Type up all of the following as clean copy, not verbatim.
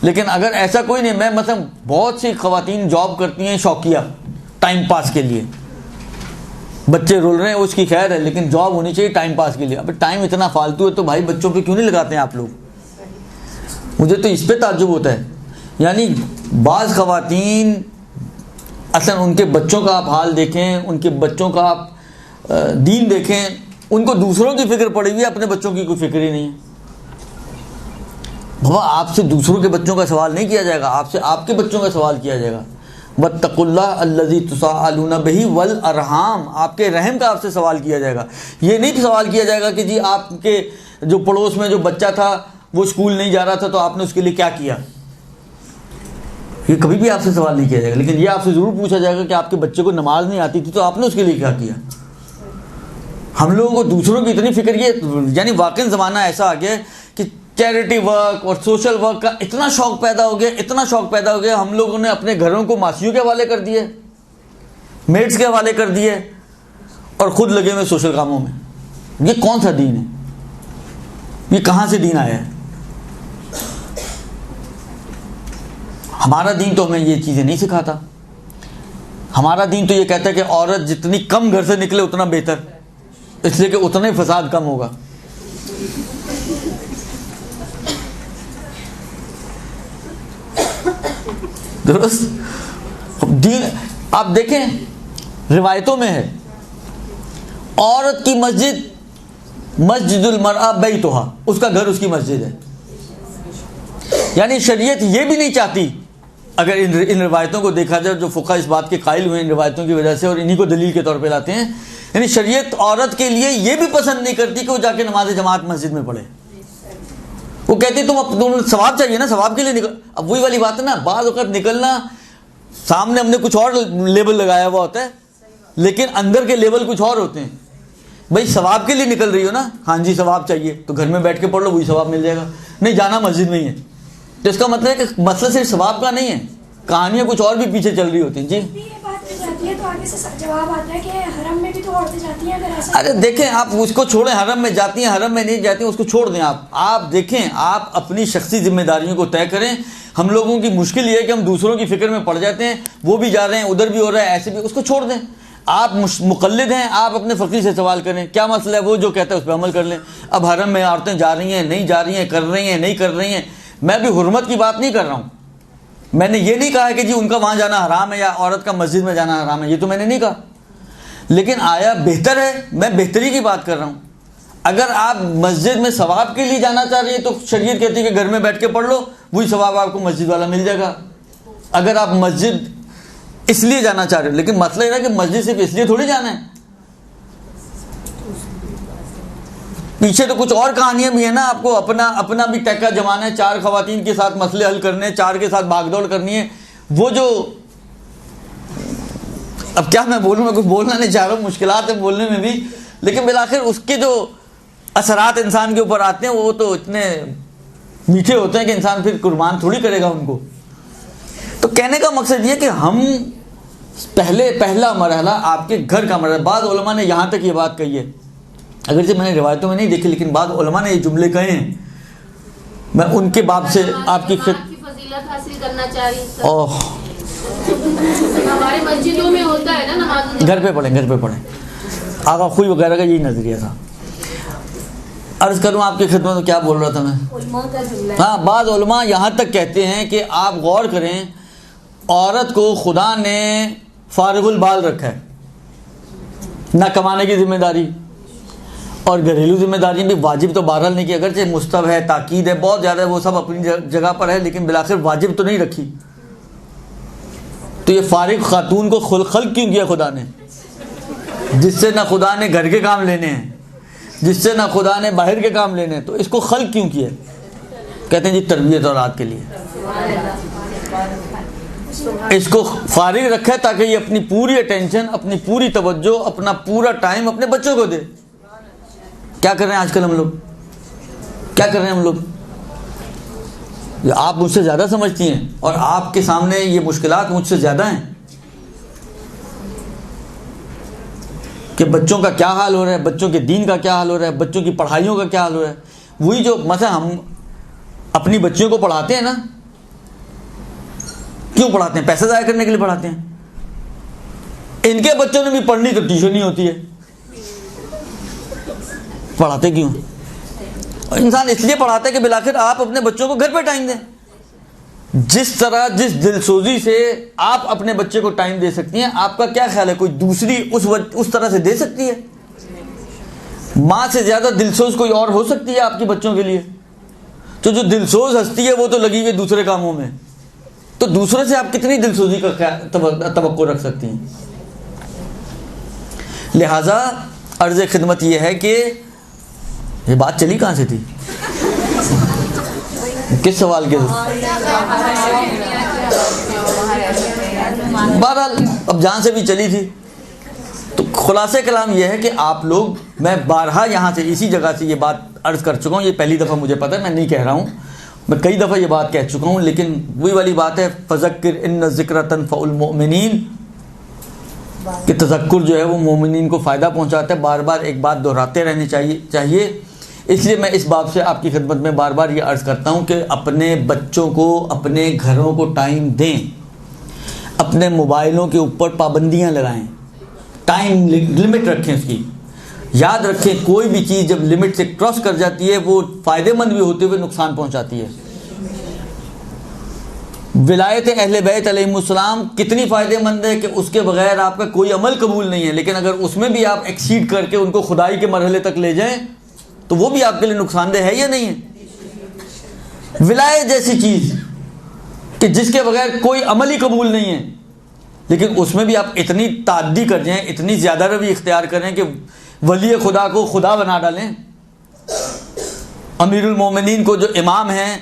لیکن اگر ایسا کوئی نہیں, میں مثلا بہت سی خواتین جاب کرتی ہیں شوقیہ ٹائم پاس کے لیے, بچے رول رہے ہیں اس کی خیر ہے, لیکن جاب ہونی چاہیے ٹائم پاس کے لیے. اب ٹائم اتنا فالتو ہے تو بھائی بچوں پہ کیوں نہیں لگاتے ہیں آپ لوگ؟ مجھے تو اس پہ تعجب ہوتا ہے. یعنی بعض خواتین اصلا ان کے بچوں کا آپ حال دیکھیں, ان کے بچوں کا آپ دین دیکھیں, ان کو دوسروں کی فکر پڑی ہوئی ہے, اپنے بچوں کی کوئی فکر ہی نہیں ہے. بابا آپ سے دوسروں کے بچوں کا سوال نہیں کیا جائے گا, آپ سے آپ کے بچوں کا سوال کیا جائے گا. واتقوا اللہ الذی تساءلون بہ والارحام, آپ کے رحم کا آپ سے سوال کیا جائے گا. یہ نہیں سوال کیا جائے گا کہ جی آپ کے جو پڑوس میں جو بچہ تھا وہ اسکول نہیں جا رہا تھا تو آپ نے اس کے لیے کیا کیا, یہ کبھی بھی آپ سے سوال نہیں کیا جائے گا. لیکن یہ آپ سے ضرور پوچھا جائے گا کہ آپ کے بچے کو نماز نہیں آتی تھی تو آپ نے اس کے لیے کیا کیا. ہم لوگوں کو دوسروں کی اتنی فکر, یہ یعنی واقعی زمانہ ایسا آ گیا کہ چیریٹی ورک اور سوشل ورک کا اتنا شوق پیدا ہو گیا, اتنا شوق پیدا ہو گیا, ہم لوگوں نے اپنے گھروں کو ماسیوں کے حوالے کر دیے, میڈس کے حوالے کر دیے, اور خود لگے ہوئے سوشل کاموں میں. یہ کون سا دین ہے؟ یہ کہاں سے دین آیا ہے؟ ہمارا دین تو ہمیں یہ چیزیں نہیں سکھاتا. ہمارا دین تو یہ کہتا ہے کہ عورت جتنی کم گھر سے نکلے اتنا بہتر, اس لیے کہ اتنا ہی فساد کم ہوگا. درست دین آپ دیکھیں روایتوں میں ہے, عورت کی مسجد مسجد المرأہ بیتھا, اس کا گھر اس کی مسجد ہے. یعنی شریعت یہ بھی نہیں چاہتی, اگر ان روایتوں کو دیکھا جائے, جو فقہاء اس بات کے قائل ہوئے ان روایتوں کی وجہ سے اور انہی کو دلیل کے طور پہ لاتے ہیں, یعنی شریعت عورت کے لیے یہ بھی پسند نہیں کرتی کہ وہ جا کے نماز جماعت مسجد میں پڑھے. وہ کہتی تم ثواب چاہیے نا, ثواب کے لیے نکل. اب وہی والی بات ہے نا, بعض وقت نکلنا سامنے ہم نے کچھ اور لیبل لگایا ہوا ہوتا ہے, لیکن اندر کے لیبل کچھ اور ہوتے ہیں. بھائی ثواب کے لیے نکل رہی ہو نا, ہاں جی ثواب چاہیے تو گھر میں بیٹھ کے پڑھ لو, وہی ثواب مل جائے گا. نہیں جانا مسجد میں ہی ہے, تو اس کا مطلب ہے کہ مسئلہ صرف ثواب کا نہیں ہے, کہانیاں کچھ اور بھی پیچھے چل رہی ہوتی ہیں. جی تو آگے سے جواب آتا ہے کہ حرم میں بھی تو عورتیں جاتی ہیں, اگر ایسا. ارے دیکھیں آپ اس کو چھوڑیں, حرم میں جاتی ہیں حرم میں نہیں جاتی ہیں اس کو چھوڑ دیں. آپ دیکھیں, آپ اپنی شخصی ذمہ داریوں کو طے کریں. ہم لوگوں کی مشکل یہ ہے کہ ہم دوسروں کی فکر میں پڑ جاتے ہیں, وہ بھی جا رہے ہیں, ادھر بھی ہو رہا ہے, ایسے بھی, اس کو چھوڑ دیں. آپ مقلد ہیں, آپ اپنے فقیر سے سوال کریں کیا مسئلہ ہے, وہ جو کہتا ہے اس پہ عمل کر لیں. اب حرم میں عورتیں جا رہی ہیں, نہیں جا رہی ہیں, کر رہی ہیں, نہیں کر رہی ہیں, میں بھی حرمت کی بات نہیں کر رہا ہوں. میں نے یہ نہیں کہا کہ جی ان کا وہاں جانا حرام ہے یا عورت کا مسجد میں جانا حرام ہے, یہ تو میں نے نہیں کہا. لیکن آیا بہتر ہے, میں بہتری کی بات کر رہا ہوں. اگر آپ مسجد میں ثواب کے لیے جانا چاہ رہی ہیں تو شریعت کہتی ہے کہ گھر میں بیٹھ کے پڑھ لو, وہی ثواب آپ کو مسجد والا مل جائے گا. اگر آپ مسجد اس لیے جانا چاہ رہے ہو, لیکن مسئلہ یہ ہے کہ مسجد صرف اس لیے تھوڑی جانا ہے, پیچھے تو کچھ اور کہانیاں بھی ہیں نا. آپ کو اپنا بھی ٹیکا جمانا ہے, 4 خواتین کے ساتھ مسئلے حل کرنے, 4 کے ساتھ بھاگ دوڑ کرنی ہے. وہ جو اب کیا میں بولوں, میں کچھ بولنا نہیں چاہ رہا ہوں, مشکلات ہیں بولنے میں بھی, لیکن بالآخر اس کے جو اثرات انسان کے اوپر آتے ہیں وہ تو اتنے میٹھے ہوتے ہیں کہ انسان پھر قربان تھوڑی کرے گا ان کو. تو کہنے کا مقصد یہ کہ ہم پہلا مرحلہ آپ کے گھر کا مرحلہ. بعض علماء نے یہاں تک یہ بات کہی ہے, اگرچہ میں نے روایتوں میں نہیں دیکھی, لیکن بعض علماء نے یہ جملے کہے ہیں, میں ان کے باب سے آپ کی فضیلت حاصل کرنا چاہ رہی ہوں. ہمارے مسجدوں میں ہوتا ہے نا نماز, گھر پہ پڑھیں. آقا خوئی وغیرہ کا یہی نظریہ تھا. عرض کروں آپ کی خدمت میں, کیا بول رہا تھا میں؟ ہاں, بعض علماء یہاں تک کہتے ہیں کہ آپ غور کریں, عورت کو خدا نے فارغ البال رکھا ہے, نہ کمانے کی ذمہ داری اور گھریلو ذمہ داری بھی واجب تو بہرحال نہیں کی, اگرچہ مستحب ہے, تاکید ہے, بہت زیادہ ہے, وہ سب اپنی جگہ پر ہے, لیکن بالآخر واجب تو نہیں رکھی. تو یہ فارغ خاتون کو خلق کیوں کیا خدا نے, جس سے نہ خدا نے گھر کے کام لینے ہیں, جس سے نہ خدا نے باہر کے کام لینے ہیں, تو اس کو خلق کیوں کیا؟ کہتے ہیں جی تربیت اولاد کے لیے. اس کو فارغ رکھا ہے تاکہ یہ اپنی پوری اٹینشن, اپنی پوری توجہ, اپنا پورا ٹائم اپنے بچوں کو دے. کیا کر رہے ہیں آج کل ہم لوگ, کیا کر رہے ہیں ہم لوگ؟ آپ مجھ سے زیادہ سمجھتی ہیں اور آپ کے سامنے یہ مشکلات مجھ سے زیادہ ہیں کہ بچوں کا کیا حال ہو رہا ہے, بچوں کے دین کا کیا حال ہو رہا ہے, بچوں کی پڑھائیوں کا کیا حال ہو رہا ہے. وہی جو مثلا ہم اپنی بچیوں کو پڑھاتے ہیں نا, کیوں پڑھاتے ہیں؟ پیسے ضائع کرنے کے لیے پڑھاتے ہیں. ان کے بچوں نے بھی پڑھنی تو ٹیوشن ہی ہوتی ہے. پڑھاتے کیوں؟ انسان اس لیے پڑھاتا ہے کہ بالآخر آپ اپنے بچوں کو گھر پہ ٹائم دیں. جس طرح جس دل سوزی سے آپ اپنے بچے کو ٹائم دے سکتی ہیں، آپ کا کیا خیال ہے کوئی دوسری اس طرح سے دے سکتی ہے؟ ماں سے زیادہ دل سوز کوئی اور ہو سکتی ہے آپ کے بچوں کے لیے؟ تو جو دل سوز ہستی ہے وہ تو لگی ہوئی دوسرے کاموں میں، تو دوسرے سے آپ کتنی دل سوزی کا توقع رکھ سکتی ہیں؟ لہذا عرض خدمت یہ ہے کہ یہ بات چلی کہاں سے تھی؟ کس سوال کے؟ بہرحال اب جہاں سے بھی چلی تھی. تو خلاصہ کلام یہ ہے کہ آپ لوگ، میں بارہا یہاں سے اسی جگہ سے یہ بات عرض کر چکا ہوں، یہ پہلی دفعہ مجھے پتہ ہے، میں نہیں کہہ رہا ہوں، میں کئی دفعہ یہ بات کہہ چکا ہوں، لیکن وہی والی بات ہے فذکر ان الذکر تنفع المؤمنین، کہ تذکر جو ہے وہ مومنین کو فائدہ پہنچاتا ہے. بار بار ایک بات دہراتے رہنے چاہیے. اس لیے میں اس باب سے آپ کی خدمت میں بار بار یہ عرض کرتا ہوں کہ اپنے بچوں کو اپنے گھروں کو ٹائم دیں، اپنے موبائلوں کے اوپر پابندیاں لگائیں، ٹائم لمٹ رکھیں اس کی. یاد رکھیں کوئی بھی چیز جب لمٹ سے کراس کر جاتی ہے وہ فائدے مند بھی ہوتے ہوئے نقصان پہنچاتی ہے. ولایت اہل بیت علیہم السلام کتنی فائدے مند ہے کہ اس کے بغیر آپ کا کوئی عمل قبول نہیں ہے، لیکن اگر اس میں بھی آپ ایکسیڈ کر کے ان کو خدائی کے مرحلے تک لے جائیں تو وہ بھی آپ کے لیے نقصان دہ ہے یا نہیں ہے؟ ولایت جیسی چیز کہ جس کے بغیر کوئی عمل ہی قبول نہیں ہے، لیکن اس میں بھی آپ اتنی تعدی کر جائیں، اتنی زیادہ روی اختیار کریں کہ ولی خدا کو خدا بنا ڈالیں. امیر المومنین کو جو امام ہیں،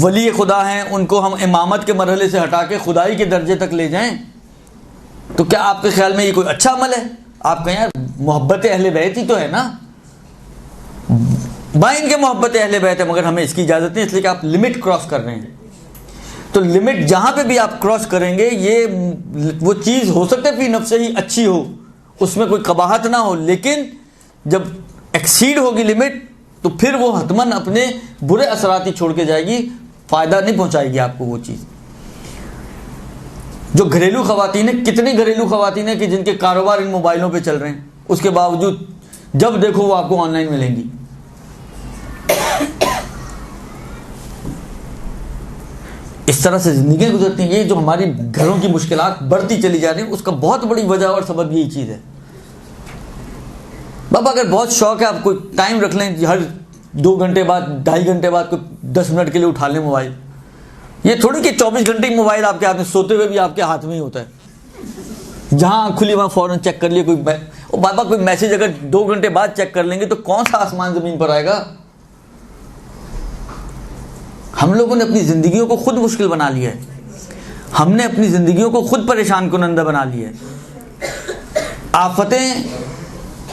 ولی خدا ہیں، ان کو ہم امامت کے مرحلے سے ہٹا کے خدائی کے درجے تک لے جائیں، تو کیا آپ کے خیال میں یہ کوئی اچھا عمل ہے؟ آپ کہیں یار محبت اہل بیت ہی تو ہے نا، ان کے محبت اہل بیت ہے، مگر ہمیں اس کی اجازت نہیں، اس لیے کہ آپ لمٹ کراس کر رہے ہیں. تو لمٹ جہاں پہ بھی آپ کراس کریں گے، یہ وہ چیز ہو سکتا ہے فی نفس ہی اچھی ہو، اس میں کوئی قباحت نہ ہو، لیکن جب ایکسیڈ ہوگی لمٹ تو پھر وہ حتماً اپنے برے اثرات ہی چھوڑ کے جائے گی، فائدہ نہیں پہنچائے گی آپ کو وہ چیز. جو گھریلو خواتین ہیں، کتنی گھریلو خواتین ہیں کہ جن کے کاروبار ان موبائلوں پہ چل رہے ہیں، اس کے باوجود جب دیکھو وہ آپ کو آن لائن ملیں گی. اس طرح سے زندگیاں گزرتی ہیں. یہ جو ہماری گھروں کی مشکلات بڑھتی چلی جا رہی ہیں، اس کا بہت بڑی وجہ اور سبب یہی چیز ہے. بابا اگر بہت شوق ہے آپ کوئی ٹائم رکھ لیں، ہر 2 گھنٹے بعد 2.5 گھنٹے بعد کوئی 10 منٹ کے لیے اٹھا لیں موبائل. یہ تھوڑی کہ 24 گھنٹے کی موبائل آپ کے ہاتھ میں، سوتے ہوئے بھی آپ کے ہاتھ میں ہی ہوتا ہے. جہاں کھلی وہاں فوراً چیک کر لیے. بابا کوئی میسج اگر 2 گھنٹے بعد چیک کر لیں گے تو کون سا آسمان زمین پر آئے گا؟ ہم لوگوں نے اپنی زندگیوں کو خود مشکل بنا لیا ہے، ہم نے اپنی زندگیوں کو خود پریشان کنندہ بنا لیا ہے. آفتیں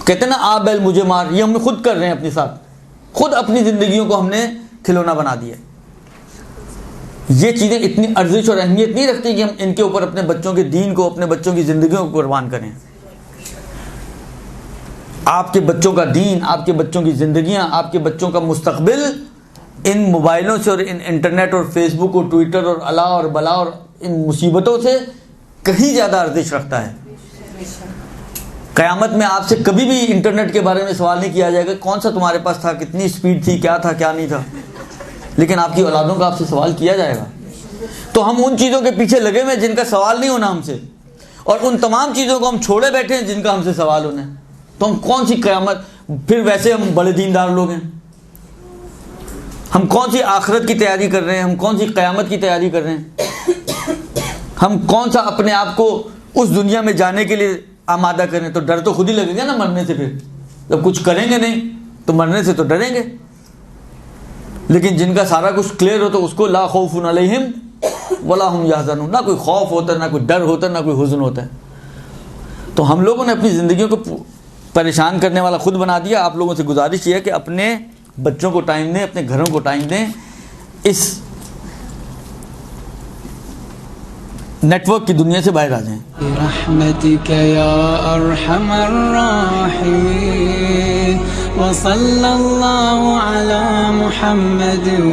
کہتے ہیں نا آ بیل مجھے مار، یہ ہم نے خود کر رہے ہیں اپنے ساتھ، خود اپنی زندگیوں کو ہم نے کھلونا بنا دیا. یہ چیزیں اتنی ارزش اور اہمیت نہیں رکھتی کہ ہم ان کے اوپر اپنے بچوں کے دین کو، اپنے بچوں کی زندگیوں کو قربان کریں. آپ کے بچوں کا دین، آپ کے بچوں کی زندگیاں، آپ کے بچوں کا مستقبل ان موبائلوں سے اور ان انٹرنیٹ اور فیس بک اور ٹویٹر اور الا اور بلا اور ان مصیبتوں سے کہیں زیادہ ارزش رکھتا ہے. قیامت میں آپ سے کبھی بھی انٹرنیٹ کے بارے میں سوال نہیں کیا جائے گا کون سا تمہارے پاس تھا، کتنی سپیڈ تھی، کیا تھا کیا نہیں تھا، لیکن آپ کی اولادوں کا آپ سے سوال کیا جائے گا. تو ہم ان چیزوں کے پیچھے لگے ہوئے جن کا سوال نہیں ہونا ہم سے، اور ان تمام چیزوں کو ہم چھوڑے بیٹھے ہیں جن کا ہم سے سوال ہونا ہے. تو ہم کون سی قیامت، پھر ویسے ہم بڑے دیندار لوگ ہیں، ہم کون سی آخرت کی تیاری کر رہے ہیں، ہم کون سی قیامت کی تیاری کر رہے ہیں، ہم کون سا اپنے آپ کو اس دنیا میں جانے کے لیے آمادہ کریں. تو ڈر تو خود ہی لگے گا نا مرنے سے. پھر جب کچھ کریں گے نہیں تو مرنے سے تو ڈریں گے. لیکن جن کا سارا کچھ کلیئر ہو تو اس کو لا خوف علیہم ولا هم یحزنون، نہ کوئی خوف ہوتا ہے، نہ کوئی ڈر ہوتا ہے، نہ کوئی حزن ہوتا ہے. تو ہم لوگوں نے اپنی زندگیوں کو پریشان کرنے والا خود بنا دیا. آپ لوگوں سے گزارش یہ ہے کہ اپنے بچوں کو ٹائم دیں، اپنے گھروں کو ٹائم دیں. اس نیٹ ورک کی دنیا سے باہر آ جائیں. برحمتک یا ارحم الراحمین وصلی اللہ علی محمد و